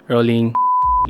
Rolling.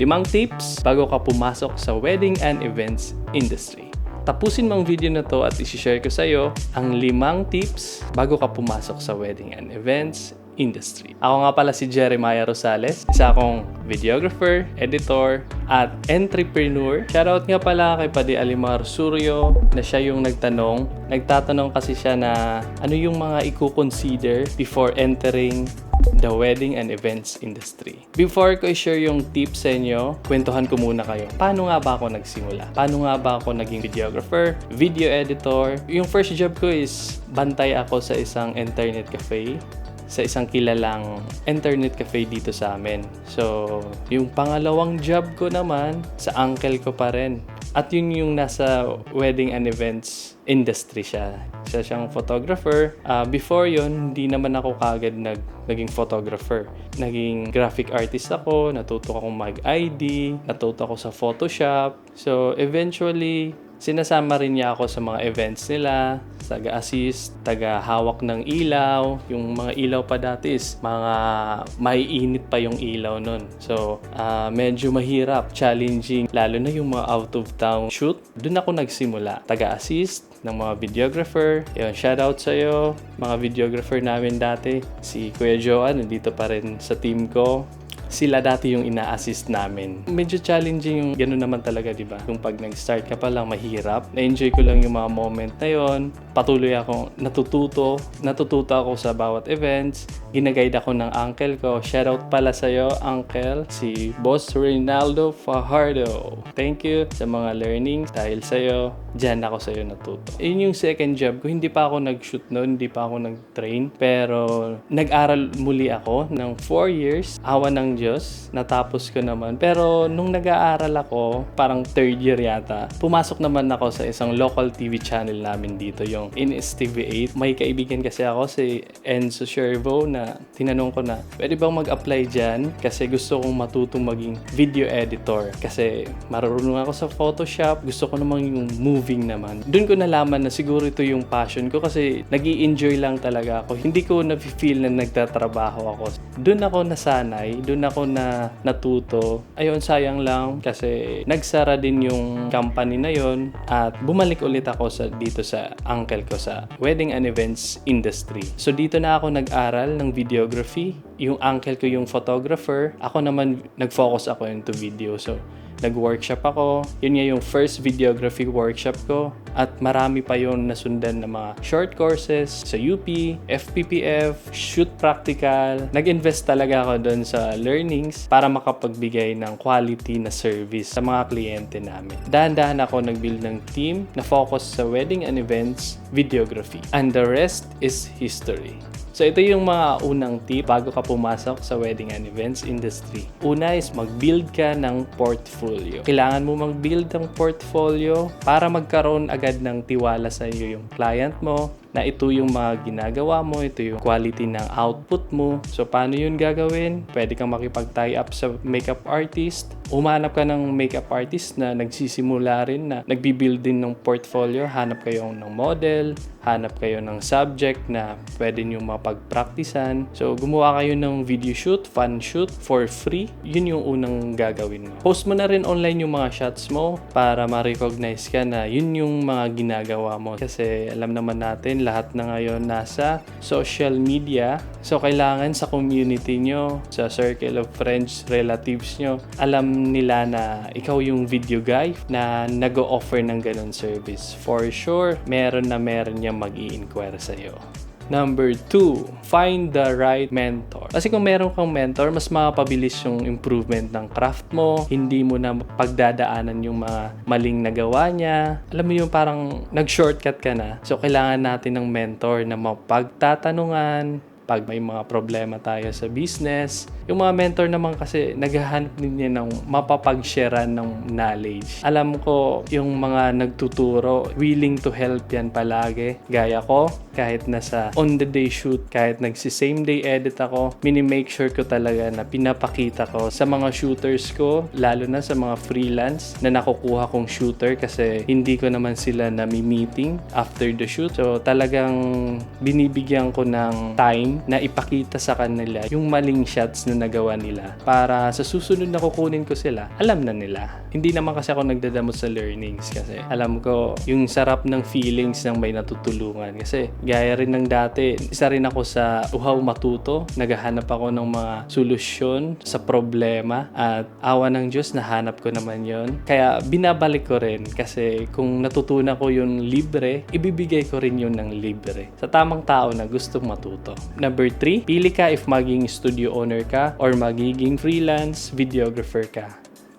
5 tips bago ka pumasok sa wedding and events industry. Tapusin mo ang video na to at isi-share ko sa iyo ang 5 tips bago ka pumasok sa wedding and events industry. Ako nga pala si Jeremiah Rosales, isa akong videographer, editor, at entrepreneur. Shoutout nga pala kay Padi Alimar Suryo na siya yung nagtanong. Nagtatanong kasi siya na ano yung mga i-consider before entering the wedding and events industry. Before ko i-share yung tips sa inyo, kwentuhan ko muna kayo. Paano nga ba ako nagsimula? Paano nga ba ako naging videographer, video editor? Yung first job ko is bantay ako sa isang internet cafe, sa isang kilalang internet cafe dito sa amin. So, yung pangalawang job ko naman, sa uncle ko pa rin. At yun yung nasa wedding and events industry siya. Siya siyang photographer. Before yun, hindi naman ako kagad naging photographer. Naging graphic artist ako, natuto akong mag-ID, natuto ako sa Photoshop. So, eventually, sinasama rin niya ako sa mga events nila, taga-assist, taga-hawak ng ilaw. Yung mga ilaw pa dati is mga maiinit pa yung ilaw nun. So, medyo mahirap, challenging, lalo na yung mga out-of-town shoot. Doon ako nagsimula, taga-assist ng mga videographer. Yun, shoutout sa'yo, mga videographer namin dati. Si Kuya Joan, nandito pa rin sa team ko. Sila dati yung ina-assist namin. Medyo challenging yung gano'n naman talaga, di ba? Yung pag nag-start ka pa lang, mahirap. Na-enjoy ko lang yung mga moment na yon. Patuloy akong natututo ako sa bawat events. Ginaguide ako ng uncle ko. Shoutout pala sa'yo, uncle, si Boss Reynaldo Fajardo. Thank you sa mga learnings. Dahil sa'yo, dyan ako sa'yo natuto. Yun yung second job ko. Hindi pa ako nag-shoot noon, hindi pa ako nag-train. Pero nag-aral muli ako ng 4 years. Awa ng Diyos, natapos ko naman. Pero nung nag-aaral ako, parang 3rd year yata, pumasok naman ako sa isang local TV channel namin dito, yung INSTV8. May kaibigan kasi ako, si Enzo Shervo, na tinanong ko na, pwede bang mag-apply dyan? Kasi gusto kong matutong maging video editor. Kasi marunong ako sa Photoshop, gusto ko namang yung moving naman. Doon ko nalaman na siguro ito yung passion ko kasi nag-i-enjoy lang talaga ako. Hindi ko na-feel na nagtatrabaho ako. Doon ako nasanay, doon ako na natuto. Ayun, sayang lang kasi nagsara din yung company na yon at bumalik ulit ako dito sa uncle ko sa wedding and events industry. So dito na ako nag-aral ng videography. Yung uncle ko yung photographer. Ako naman nag-focus ako into video. So nag-workshop ako. Yun nga yung first videography workshop ko. At marami pa yun nasundan na mga short courses sa UP, FPPF, shoot practical. Nag-invest talaga ako doon sa learnings para makapagbigay ng quality na service sa mga kliyente namin. Dahan-dahan ako nag-build ng team na focus sa wedding and events videography. And the rest is history. So ito yung mga unang tip bago ka pumasok sa wedding and events industry. Una is mag-build ka ng portfolio. Kailangan mo mag-build ng portfolio para magkaroon agad ng tiwala sa iyo yung client mo, na ito yung mga ginagawa mo, ito yung quality ng output mo. So, paano yun gagawin? Pwede kang makipag-tie up sa makeup artist. Umanap ka ng makeup artist na nagsisimula rin na nagbibuild din ng portfolio. Hanap kayo ng model, hanap kayo ng subject na pwede nyo mapag-practicean. So, gumawa kayo ng video shoot, fan shoot for free. Yun yung unang gagawin mo. Post mo na rin online yung mga shots mo para ma-recognize ka na yun yung mga ginagawa mo. Kasi alam naman natin, lahat na ngayon nasa social media. So, kailangan sa community nyo, sa circle of friends, relatives nyo, alam nila na ikaw yung video guy na nag-o-offer ng ganun service. For sure, meron niya mag-i-inquire sa'yo. Number 2, find the right mentor. Kasi kung meron kang mentor, mas mapabilis yung improvement ng craft mo. Hindi mo na pagdadaanan yung mga maling nagawa niya. Alam mo yung parang nag-shortcut ka na. So, kailangan natin ng mentor na mapagtatanungan pag may mga problema tayo sa business. Yung mga mentor naman kasi naghahanap din niya ng mapapag-sharean ng knowledge. Alam ko yung mga nagtuturo, willing to help yan palagi. Gaya ko, kahit nasa on the day shoot, kahit same day edit ako, mini-make sure ko talaga na pinapakita ko sa mga shooters ko, lalo na sa mga freelance na nakukuha kong shooter kasi hindi ko naman sila nami-meeting after the shoot. So talagang binibigyan ko ng time na ipakita sa kanila yung maling shots na nagawa nila para sa susunod na kukunin ko sila, alam na nila. Hindi naman kasi ako nagdadamot sa learnings kasi alam ko yung sarap ng feelings ng may natutulungan. Kasi gaya rin ng dati, isa rin ako sa uhaw matuto. Naghahanap ako ng mga solusyon sa problema at awa ng Diyos, nahanap ko naman yon. Kaya binabalik ko rin kasi kung natutunan ko yun libre, ibibigay ko rin yun ng libre sa tamang tao na gustong matuto. Number 3, pili ka if maging studio owner ka or magiging freelance videographer ka.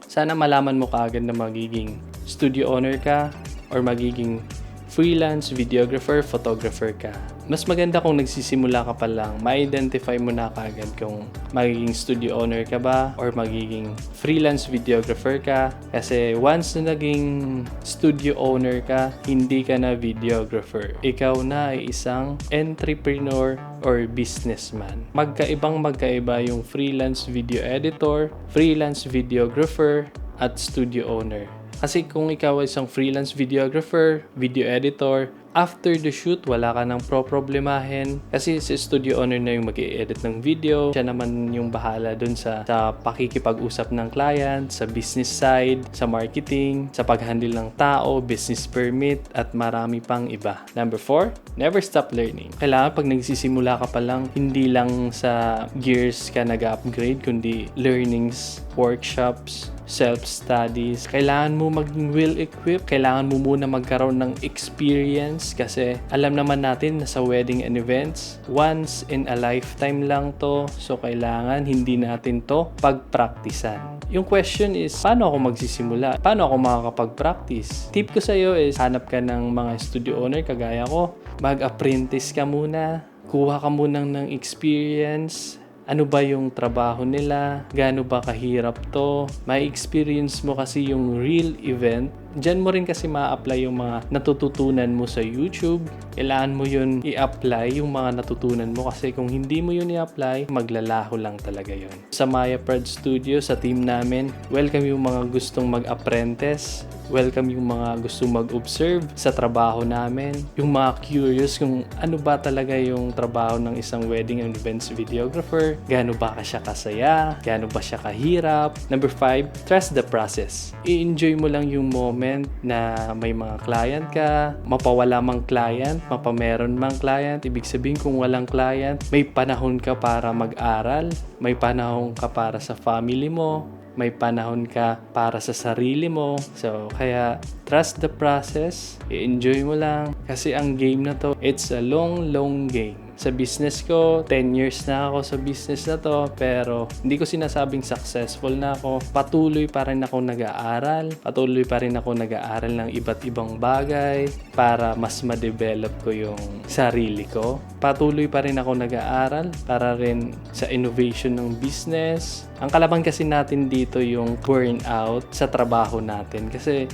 Sana malaman mo kaagad na magiging studio owner ka or magiging freelance videographer, photographer ka. Mas maganda kung nagsisimula ka pa lang, ma-identify mo na kaagad kung magiging studio owner ka ba or magiging freelance videographer ka. Kasi once na naging studio owner ka, hindi ka na videographer. Ikaw na ay isang entrepreneur or businessman. Magkaiba yung freelance video editor, freelance videographer, at studio owner. Kasi kung ikaw ay isang freelance videographer, video editor, after the shoot, wala ka nang problemahin. Kasi si studio owner na yung mag-i-edit ng video. Siya naman yung bahala dun sa pakikipag-usap ng client, sa business side, sa marketing, sa pag-handle ng tao, business permit, at marami pang iba. Number 4, never stop learning. Kailangan pag nagsisimula ka pa lang, hindi lang sa gears ka nag-upgrade, kundi learnings, workshops, self-studies. Kailangan mo maging well-equipped. Kailangan mo muna magkaroon ng experience kasi alam naman natin na sa wedding and events, once in a lifetime lang to. So, kailangan hindi natin to pagpraktisan. Yung question is, paano ako magsisimula? Paano ako makakapag-practice? Tip ko sa'yo is, hanap ka ng mga studio owner kagaya ko. Mag-apprentice ka muna. Kuha ka muna ng experience. Ano ba yung trabaho nila? Gaano ba kahirap to? May experience mo kasi yung real event. Diyan mo rin kasi ma-apply yung mga natututunan mo sa YouTube. Kailangan mo yun i-apply yung mga natutunan mo kasi kung hindi mo yun i-apply, maglalaho lang talaga yun. Sa Maya Prad Studio, sa team namin, welcome yung mga gustong mag-apprentice. Welcome yung mga gustong mag-observe sa trabaho namin. Yung mga curious kung ano ba talaga yung trabaho ng isang wedding and events videographer. Gaano ba siya kasaya? Gaano ba siya kahirap? Number 5, trust the process. I-enjoy mo lang yung moment na may mga client ka, mapawala mang client, mapameron mang client. Ibig sabihin kung walang client, may panahon ka para mag-aral, may panahon ka para sa family mo, may panahon ka para sa sarili mo. So, kaya trust the process, i-enjoy mo lang. Kasi ang game na to, it's a long, long game. Sa business ko, 10 years na ako sa business na to, pero hindi ko sinasabing successful na ako. Patuloy pa rin ako nag-aaral. Patuloy pa rin ako nag-aaral ng iba't ibang bagay para mas ma-develop ko yung sarili ko. Patuloy pa rin ako nag-aaral para rin sa innovation ng business. Ang kalaban kasi natin dito yung burnout sa trabaho natin. Kasi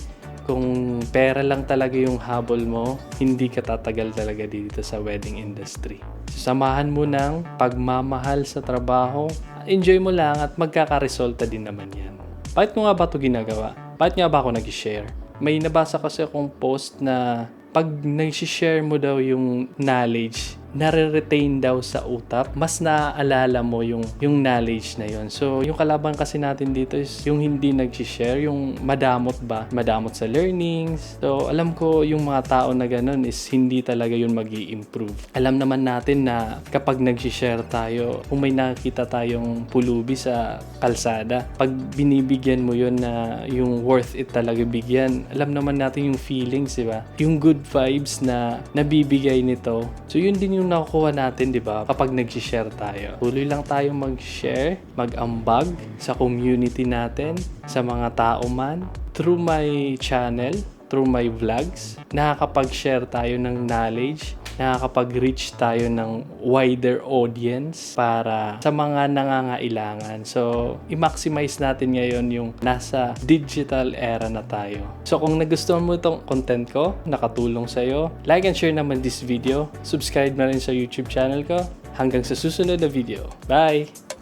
kung pera lang talaga yung habol mo, hindi ka tatagal talaga dito sa wedding industry. Samahan mo ng pagmamahal sa trabaho, enjoy mo lang at magkakaresulta din naman yan. Bakit ko nga ba ito ginagawa? Bakit nga ba ako nag-share? May nabasa kasi akong post na pag nag-share mo daw yung knowledge, nare-retain daw sa utak, mas naaalala mo yung knowledge na yon. So, yung kalaban kasi natin dito is yung hindi nag-share, yung madamot ba? Madamot sa learnings. So, alam ko yung mga tao na ganun is hindi talaga yun mag-i-improve. Alam naman natin na kapag nag-share tayo, kung may nakita tayong pulubi sa kalsada, pag binibigyan mo yun na yung worth it talaga bigyan, alam naman natin yung feelings, di ba? Yung good vibes na nabibigay nito. So, yun din yung nakukuha natin, di ba? Kapag nag-share tayo. Tuloy lang tayo mag-share, mag-ambag sa community natin, sa mga tao man. Through my channel, through my vlogs, nakakapag-share tayo ng knowledge nakakapag-reach tayo ng wider audience para sa mga nangangailangan. So, i-maximize natin ngayon yung nasa digital era na tayo. So, kung nagustuhan mo itong content ko, nakatulong sa'yo, like and share naman this video. Subscribe na rin sa YouTube channel ko. Hanggang sa susunod na video. Bye!